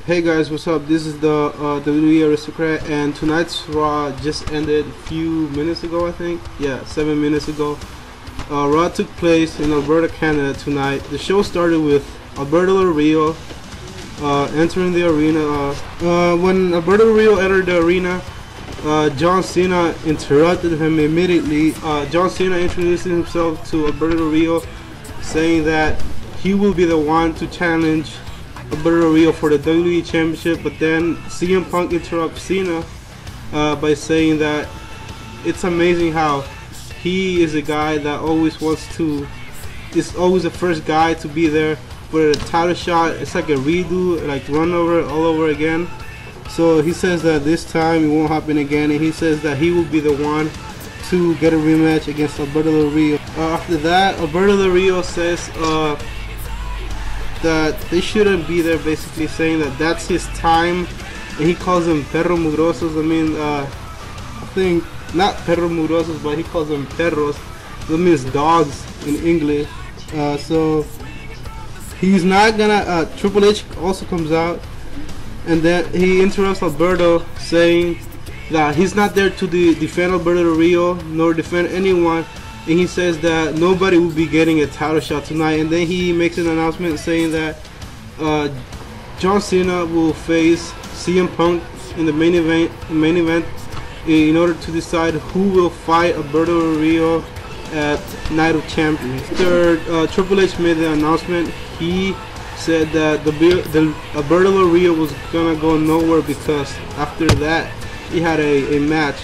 Hey guys, what's up? This is the WWE Aristocrat, and tonight's Raw just ended a few minutes ago, I think. Yeah, 7 minutes ago. Raw took place in Alberta, Canada tonight. The show started with Alberto Del Rio entering the arena. When Alberto Del Rio entered the arena, John Cena interrupted him immediately. John Cena introduced himself to Alberto Del Rio, saying that he will be the one to challenge Alberto Del Rio for the WWE Championship, but then CM Punk interrupts Cena by saying that it's amazing how he is a guy that always is always the first guy to be there for a title shot. It's like a redo, like run over all over again. So he says that this time it won't happen again, and he says that he will be the one to get a rematch against Alberto Del Rio. After that, Alberto Del Rio says that they shouldn't be there, basically saying that that's his time, and he calls them perro mugrosos. I mean, I think not perro mugrosos, but he calls them perros. That means dogs in English. So he's not gonna. Triple H also comes out, and then he interrupts Alberto, saying that he's not there to defend Alberto Del Rio nor defend anyone. And he says that nobody will be getting a title shot tonight. And then he makes an announcement saying that John Cena will face CM Punk in the main event in order to decide who will fight Alberto Del Rio at Night of Champions. After Triple H made the announcement, he said that the Alberto Del Rio was gonna go nowhere because after that he had a match.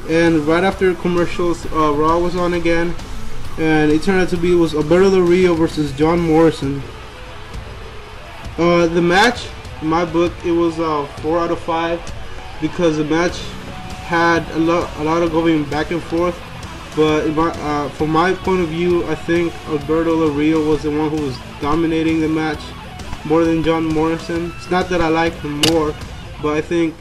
And right after commercials, Raw was on again, and it turned out to be Alberto Del Rio versus John Morrison. The match, in my book, it was 4 out of 5 because the match had a lot of going back and forth. But from my point of view, I think Alberto Del Rio was the one who was dominating the match more than John Morrison. It's not that I like him more, but I think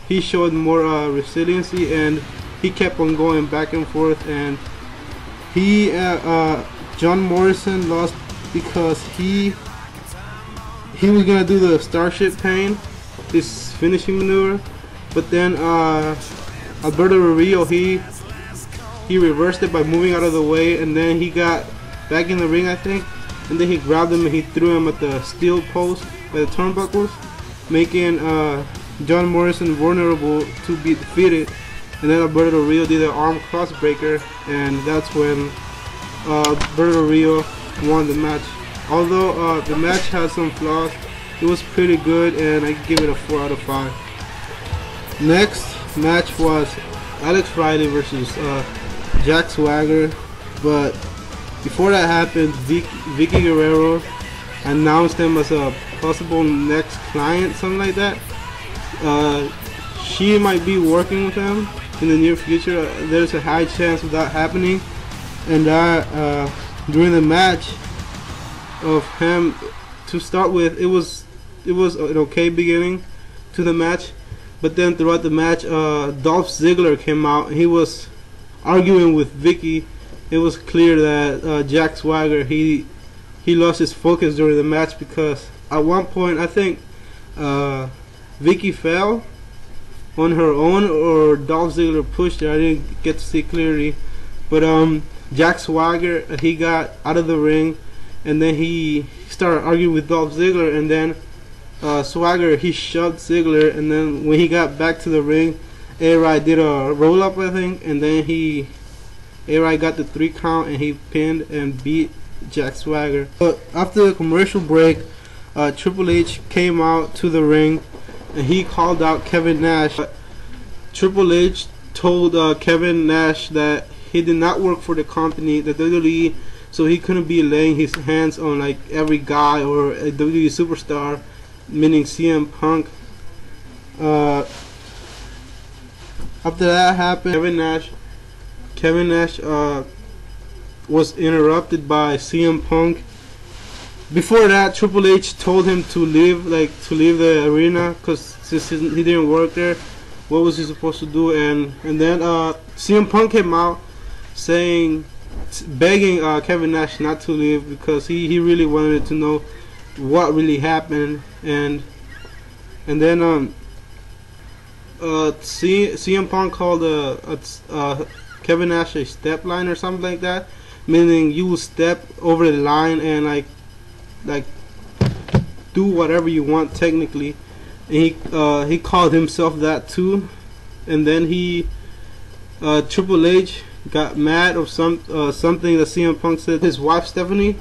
he showed more resiliency, and he kept on going back and forth. And John Morrison lost because he was gonna do the Starship Pain, his finishing maneuver, but then Alberto Del Rio he reversed it by moving out of the way, and then he got back in the ring, I think, and then he grabbed him and he threw him at the steel post by the turnbuckles, making John Morrison vulnerable to be defeated. And then Alberto Del Rio did an arm crossbreaker, and that's when Alberto Del Rio won the match. Although the match has some flaws, it was pretty good, and I give it a 4 out of 5. Next match was Alex Riley versus Jack Swagger, but before that happened, Vicky Guerrero announced him as a possible next client, something like that. She might be working with him in the near future. There's a high chance of that happening, and during the match of him, to start with, it was an okay beginning to the match, but then throughout the match, Dolph Ziggler came out and he was arguing with Vicky. It was clear that Jack Swagger he lost his focus during the match, because at one point I think Vicky fell on her own, or Dolph Ziggler pushed her. I didn't get to see clearly, but Jack Swagger, he got out of the ring, and then he started arguing with Dolph Ziggler, and then Swagger he shoved Ziggler, and then when he got back to the ring, A-Rod did a roll up, I think, and then A-Rod got the 3 count and he pinned and beat Jack Swagger. But after the commercial break, Triple H came out to the ring and he called out Kevin Nash. Triple H told Kevin Nash that he did not work for the company, the WWE, so he couldn't be laying his hands on like every guy or a WWE superstar, meaning CM Punk. After that happened, Kevin Nash was interrupted by CM Punk. Before that, Triple H told him to leave the arena, because since he didn't work there, what was he supposed to do? And then CM Punk came out begging Kevin Nash not to leave, because he really wanted to know what really happened, and then CM Punk called Kevin Nash a step line or something like that, meaning you will step over the line and like do whatever you want technically. And he called himself that too, and then Triple H got mad of something that CM Punk said to his wife Stephanie,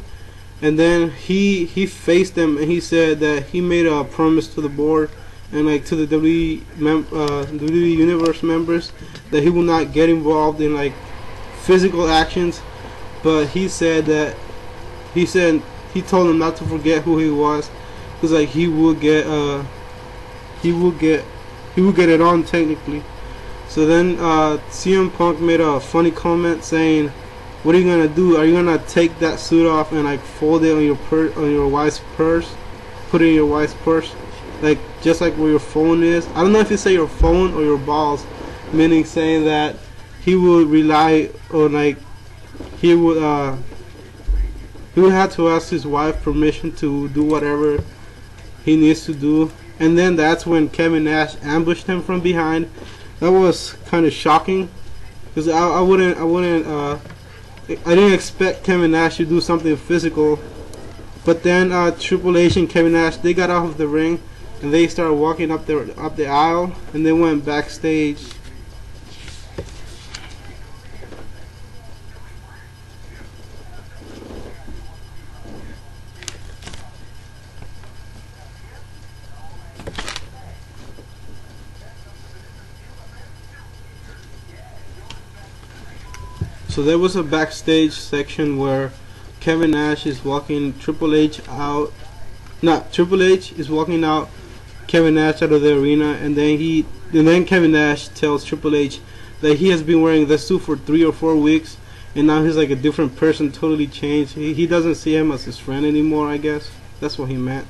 and then he faced them and he said that he made a promise to the board and like to the WWE Universe members that he will not get involved in like physical actions, but he told them not to forget who he was, because like he will get it on technically. So then CM Punk made a funny comment saying, "What are you gonna do? Are you gonna take that suit off and like fold it on your wife's purse? Put it in your wife's purse, like just like where your phone is?" I don't know if you say your phone or your balls, meaning saying that he would rely on like he would have to ask his wife permission to do whatever he needs to do. And then that's when Kevin Nash ambushed him from behind. That was kind of shocking, because I didn't expect Kevin Nash to do something physical. But then Triple H and Kevin Nash, they got off of the ring and they started walking up the aisle, and they went backstage. So there was a backstage section where Kevin Nash is walking Triple H out. Not Triple H is walking out Kevin Nash out of the arena, and then Kevin Nash tells Triple H that he has been wearing this suit for 3 or 4 weeks, and now he's like a different person, totally changed. He doesn't see him as his friend anymore. I guess that's what he meant.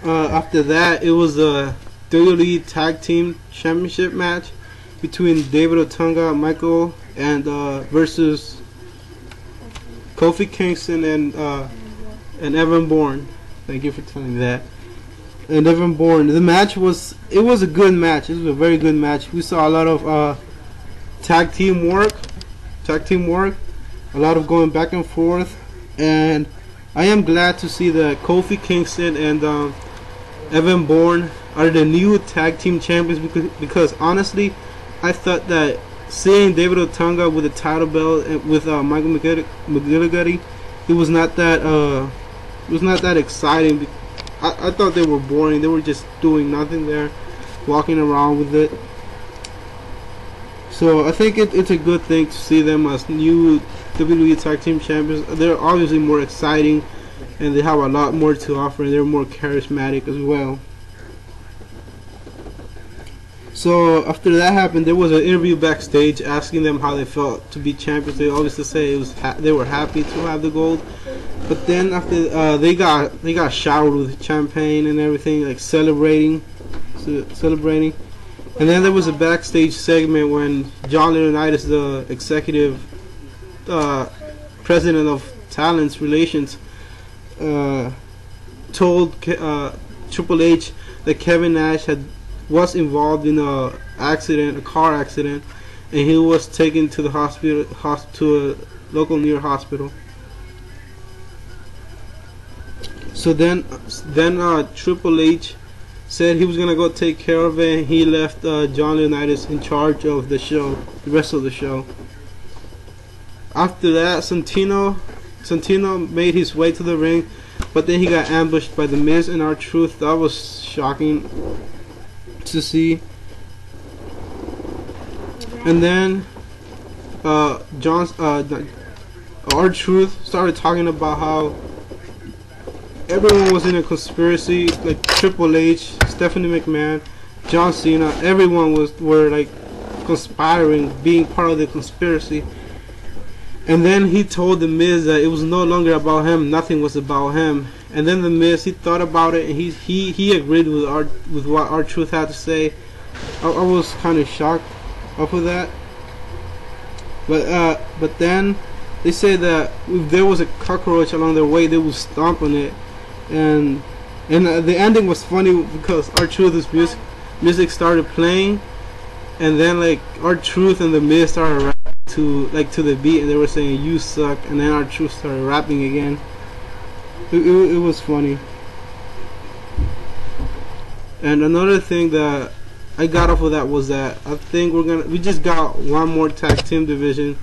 After that, it was a WWE Tag Team Championship match between David Otunga, Michael, and versus Kofi Kingston and Evan Bourne. Thank you for telling me that. And Evan Bourne. The match was a good match. It was a very good match. We saw a lot of tag team work, a lot of going back and forth, and I am glad to see that Kofi Kingston and Evan Bourne are the new tag team champions, because honestly, I thought that seeing David Otunga with a title belt and with Michael McGillicuddy, it was not that exciting. I thought they were boring. They were just doing nothing there, walking around with it. So I think it's a good thing to see them as new WWE Tag Team Champions. They're obviously more exciting, and they have a lot more to offer, and they're more charismatic as well. So after that happened, there was an interview backstage asking them how they felt to be champions. They obviously say they were happy to have the gold, but then after they got showered with champagne and everything, like celebrating. And then there was a backstage segment when John Laurinaitis, the executive president of Talents Relations, told Triple H that Kevin Nash was involved in a car accident, and he was taken to the hospital, to a local near hospital. So then Triple H said he was gonna go take care of it, and he left John Laurinaitis in charge of the show, the rest of the show. After that, Santino made his way to the ring, but then he got ambushed by The Miz and R-Truth. That was shocking to see. And then R-Truth started talking about how everyone was in a conspiracy, like Triple H, Stephanie McMahon, John Cena. Everyone were like conspiring, being part of the conspiracy. And then he told The Miz that it was no longer about him, nothing was about him, And then the Miz, he thought about it, and he agreed with what R-Truth had to say. I was kind of shocked off of that. But then they say that if there was a cockroach along their way, they would stomp on it. And the ending was funny because R-Truth's music started playing, and then like R-Truth and the Miz started rapping to the beat, and they were saying "you suck," and then R-Truth started rapping again. It was funny. And another thing that I got off of that was that I think we just got one more tag team division.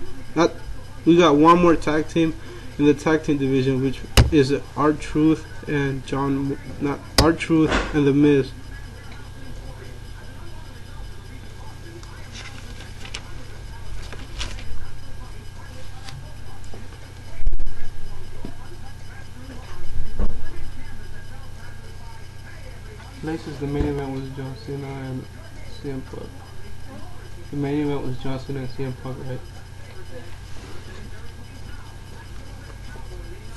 We got one more tag team in the tag team division, which is R-Truth and R-Truth and the Miz. Next is the main event was John Cena and CM Punk. The main event was John Cena and CM Punk, right?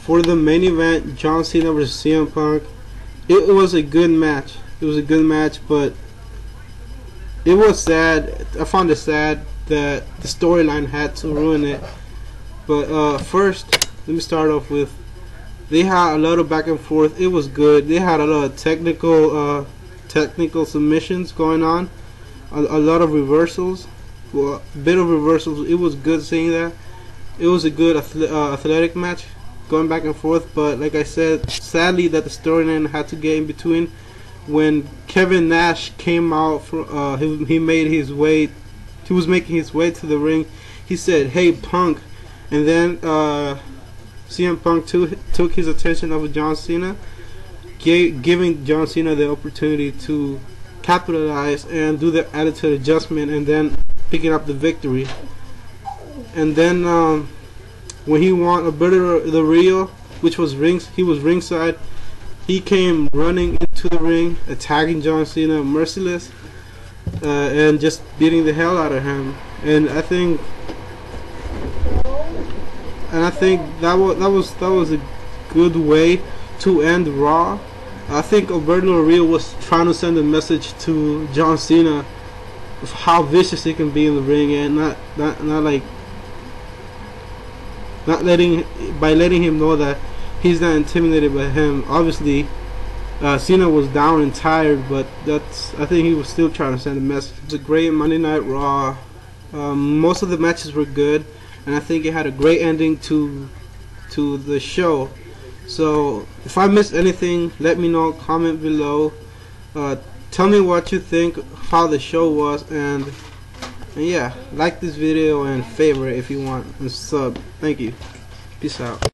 For the main event, John Cena versus CM Punk, it was a good match. It was a good match, but it was sad. I found it sad that the storyline had to ruin it. But first, let me start off with, they had a lot of back and forth. It was good. They had a lot of technical submissions going on, a lot of reversals, well, a bit of reversals. It was good seeing that. It was a good athletic match, going back and forth. But like I said, sadly that the storyline had to get in between. When Kevin Nash came out from, he made his way. He was making his way to the ring. He said, "Hey, Punk," and then CM Punk took his attention over John Cena, giving John Cena the opportunity to capitalize and do the attitude adjustment, and then picking up the victory. And then when he won Alberto Del Rio, which was he was ringside, he came running into the ring, attacking John Cena, merciless, and just beating the hell out of him. And I think that was a good way to end Raw. I think Alberto Del Rio was trying to send a message to John Cena of how vicious he can be in the ring, and not letting him know that he's not intimidated by him. Obviously, Cena was down and tired, but I think he was still trying to send a message. It was a great Monday Night Raw. Most of the matches were good, and I think it had a great ending to the show. So if I missed anything, let me know. Comment below. Tell me what you think of how the show was, and yeah, like this video and favorite if you want, and sub. Thank you. Peace out.